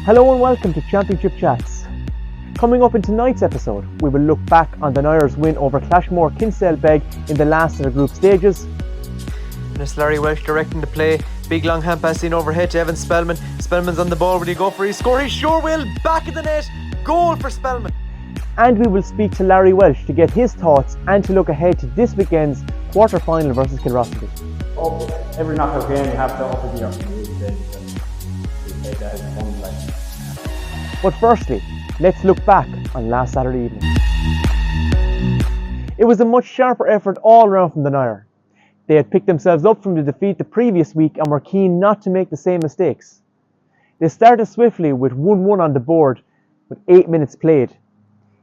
Hello and welcome to Championship Chats. Coming up in tonight's episode, we will look back on the Nire's win over Clashmore Kinsalebeg in the last of the group stages. And it's Larry Walsh directing the play. Big long hand pass in overhead to Evan Spellman. Spellman's on the ball. Will he go for his score? He sure will. Back of the net. Goal for Spellman. And we will speak to Larry Walsh to get his thoughts and to look ahead to this weekend's quarter-final versus Kilrossanty. Every knockout game you have to up it here. But firstly, let's look back on last Saturday evening. It was a much sharper effort all round from the Nire. They had picked themselves up from the defeat the previous week and were keen not to make the same mistakes. They started swiftly with 1-1 on the board with 8 minutes played.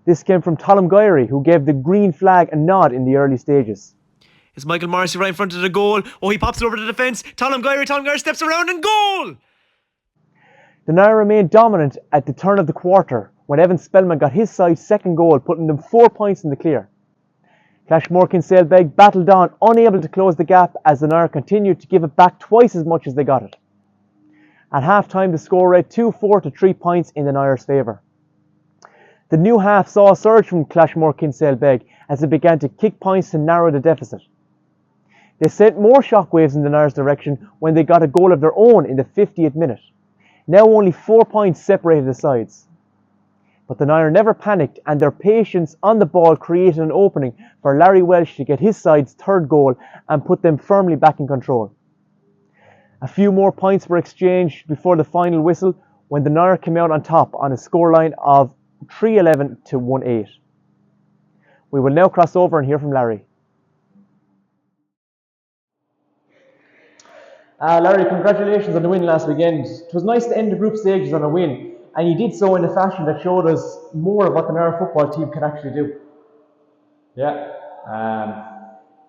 This came from Kilrossanty, who gave the green flag a nod in the early stages. It's Michael Morrissey right in front of the goal. Oh, he pops it over the defence. Kilrossanty steps around and goal! The Nire remained dominant at the turn of the quarter when Evan Spellman got his side's second goal, putting them 4 points in the clear. Clashmore Kinsalebeg battled on, unable to close the gap as the Nire continued to give it back twice as much as they got it. At half-time, the score read 2-4 to 3 points in the Nire's favour. The new half saw a surge from Clashmore Kinsalebeg as it began to kick points to narrow the deficit. They sent more shockwaves in the Nire's direction when they got a goal of their own in the 50th minute. Now only 4 points separated the sides. But the Nire never panicked, and their patience on the ball created an opening for Larry Walsh to get his side's third goal and put them firmly back in control. A few more points were exchanged before the final whistle when the Nire came out on top on a scoreline of 3-11 to 1-8. We will now cross over and hear from Larry. Larry, congratulations on the win last weekend. It was nice to end the group stages on a win, and you did so in a fashion that showed us more of what the Nire football team can actually do. Yeah,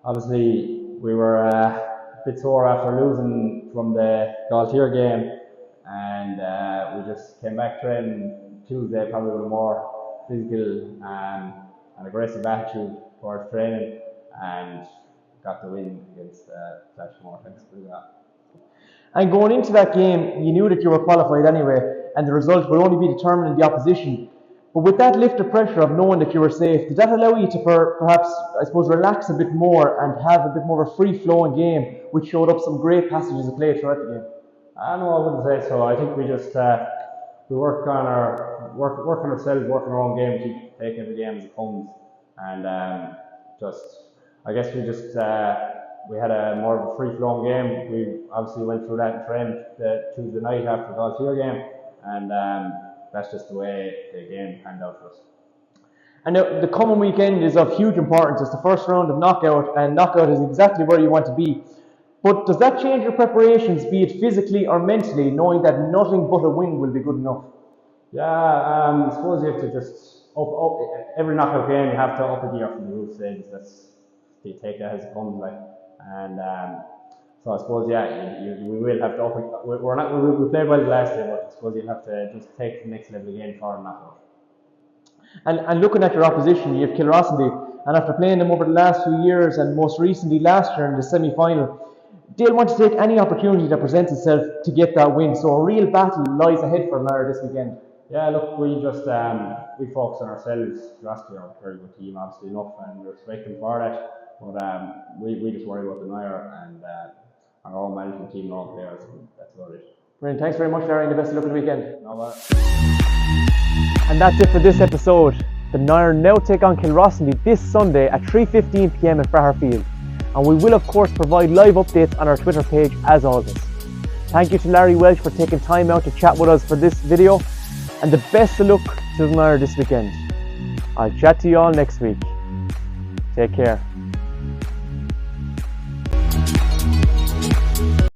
obviously we were a bit sore after losing from the Galtier game, and we just came back training Tuesday probably with a more physical and aggressive attitude towards training, and got the win against Clashmore. Thanks for that. And going into that game, you knew that you were qualified anyway, and the result would only be determined in the opposition. But with that lift of pressure of knowing that you were safe, did that allow you to perhaps, I suppose, relax a bit more and have a bit more of a free-flowing game, which showed up some great passages of play throughout the game? No, I wouldn't say so. I think we just we work on ourselves, work on our own game, keep taking the game as it comes, and I guess we had a more of a free-flowing game. We obviously went through that in training Tuesday night after the Galtier game, and that's just the way the game panned out for us. And now, the coming weekend is of huge importance. It's the first round of knockout, and knockout is exactly where you want to be. But does that change your preparations, be it physically or mentally, knowing that nothing but a win will be good enough? Yeah, I suppose you have to just every knockout game you have to up a gear from the group stages. You take that as it comes, like. And so I suppose, we will have to up it. We played well last year, but I suppose you'll have to just take the next level again for a knockout. And looking at your opposition, you have Kilrossanty, and after playing them over the last few years and most recently last year in the semi-final, they'll want to take any opportunity that presents itself to get that win. So a real battle lies ahead for Nire this weekend. Yeah, look, we just we focus on ourselves. Last year, a very good team, obviously enough, and we respect them for that. But we just worry about the Nire and our own management team and all players. That's about it. Brilliant. Thanks very much, Larry, and the best of luck on the weekend. No bother. And that's it for this episode. The Nire now take on Kilrossanty this Sunday at 3:15 p.m. in Field. And we will of course provide live updates on our Twitter page as always. Thank you to Larry Walsh for taking time out to chat with us for this video, and the best of luck to the Nire this weekend. I'll chat to you all next week. Take care.